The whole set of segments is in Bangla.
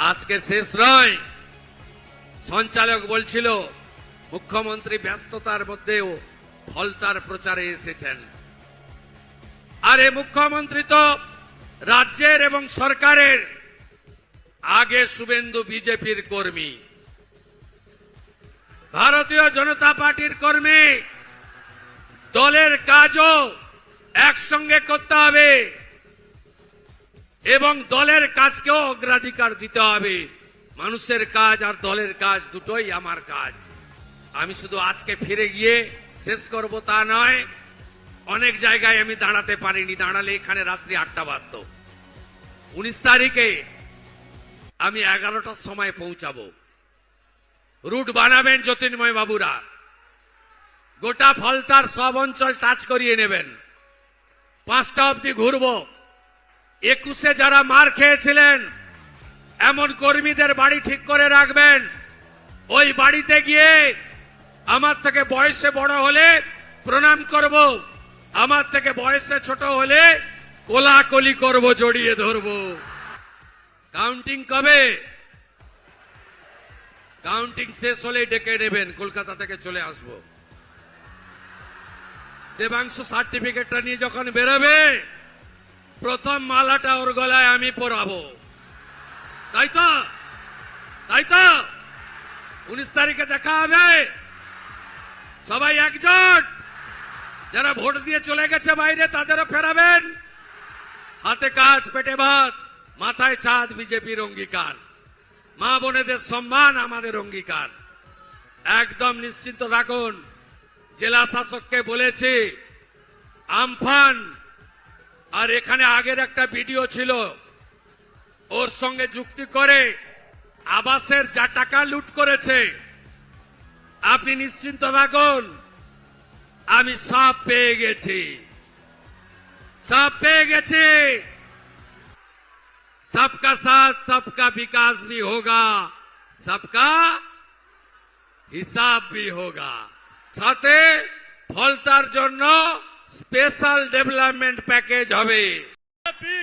আজকে শেষ নয়। সঞ্চালক বলছিল মুখ্যমন্ত্রী ব্যস্ততার মধ্যেও ফলতার প্রচারে এসেছেন। আরে মুখ্যমন্ত্রী তো রাজ্যের এবং সরকারের আগে শুভেন্দু বিজেপির কর্মী, ভারতীয় জনতা পার্টির কর্মী। দলের কাজও একসঙ্গে করতে হবে এবং দলের কাজকেও অগ্রাধিকার দিতে হবে। মানুষের কাজ আর দলের কাজ দুটোই আমার কাজ। আমি শুধু আজকে ফিরে গিয়ে শেষ করব তা নয়, অনেক জায়গায় আমি দাঁড়াতে পারিনি, দাঁড়ালে এখানে রাত্রি 8টা বাজত। 19 তারিখে আমি 11টার সময় পৌঁছাবো। রুট বানাবেন জ্যোতির্ময় বাবুরা, গোটা ফলতার সব অঞ্চল টাচ করিয়ে নেবেন। 5টা অবধি ঘুরব। 21-এ যারা মার খেয়েছিলেন এমন কর্মীদের বাড়ি ঠিক করে রাখবেন। ওই বাড়িতে গিয়ে আমার থেকে বয়সে বড় হলে প্রণাম করব, আমার থেকে বয়সে ছোট হলে কোলাকুলি করব, জড়িয়ে ধরব। কাউন্টিং কবে? কাউন্টিং শেষ হলেই ডেকে নেবেন, কলকাতা থেকে চলে আসব। দেবাংশু সার্টিফিকেটটা নিয়ে যখন বেরোবে প্রথম মালাটা ওর গলায় আমি পরাবো। তাই তো? তাই তো? 19 তারিখে দেখা হবে। সবাই একজোট। যারা ভোট দিয়ে চলে গেছে বাইরে তাদেরও ফেরাবেন। হাতে কাজ, পেটে ভাত, মাথায় ছাদ বিজেপির অঙ্গীকার। মা বোনেদের সম্মান আমাদের অঙ্গীকার। একদম নিশ্চিন্ত থাকুন। জেলা শাসককে বলেছি আমফান আর এখানে আগের একটা ভিডিও ছিল, ওর সঙ্গে যুক্তি করে আবাসের যা টাকা লুট করেছে আপনি নিশ্চিন্ত থাকুন, আমি সব পেয়ে গেছি, সব পেয়ে গেছি। सबका साथ सबका विकास भी होगा, सबका হিসাব भी होगा। সাথে ফলতার জন্য স্পেশাল ডেভেলপমেন্ট প্যাকেজ হবে।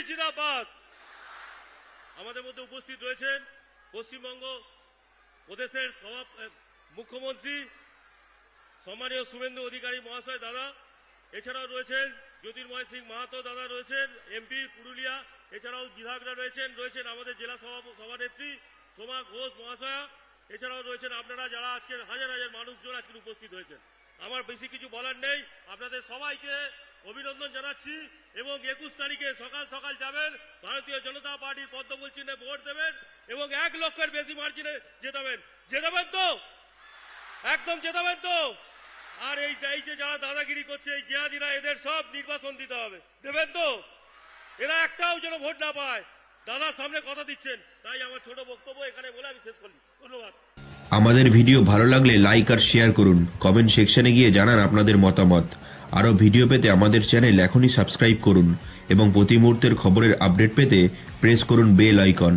জিন্দাবাদ। আমাদের মধ্যে উপস্থিত রয়েছেন পশ্চিমবঙ্গ প্রদেশের মুখ্যমন্ত্রী সম্মানীয় শুভেন্দু অধিকারী মহাশয় দাদা, এছাড়াও রয়েছেন জ্যোতির্ময় সিং মাহাতো দাদা, রয়েছেন এমপি পুরুলিয়া, এছাড়াও বিধায়করা রয়েছেন আমাদের জেলা সভানেত্রী সোমা ঘোষ মহাশয়া, এছাড়াও রয়েছেন আপনারা যারা আজকে হাজার হাজার মানুষজন আজকে উপস্থিত হয়েছেন। আমার বেশি কিছু বলার নেই, আপনাদের সবাইকে অভিনন্দন জানাচ্ছি এবং 21 তারিখে সকাল সকাল যাবেন, ভারতীয় জনতা পার্টির পদ্মফুল চিহ্নে ভোট দেবেন এবং 1 লক্ষের বেশি মার্জিনে জেতাবেন। জেতাবেন তো? একদম জেতাবেন তো? আর এই যে যারা দাদাগিরি করছে এই জিহাদিরা, এদের সব নির্বাসন দিতে হবে। দেবেন তো? এরা একটাও যেন ভোট না পায়। দাদা সামনে কথা দিচ্ছেন, তাই আমার ছোট বক্তব্য এখানে বলে আমি শেষ করলাম। ধন্যবাদ। আমাদের ভিডিও ভালো লাগলে লাইক আর শেয়ার করুন, কমেন্ট সেকশনে গিয়ে জানান আপনাদের মতামত। আরও ভিডিও পেতে আমাদের চ্যানেল এখনই সাবস্ক্রাইব করুন এবং প্রতি মুহূর্তের খবরের আপডেট পেতে প্রেস করুন বেল আইকন।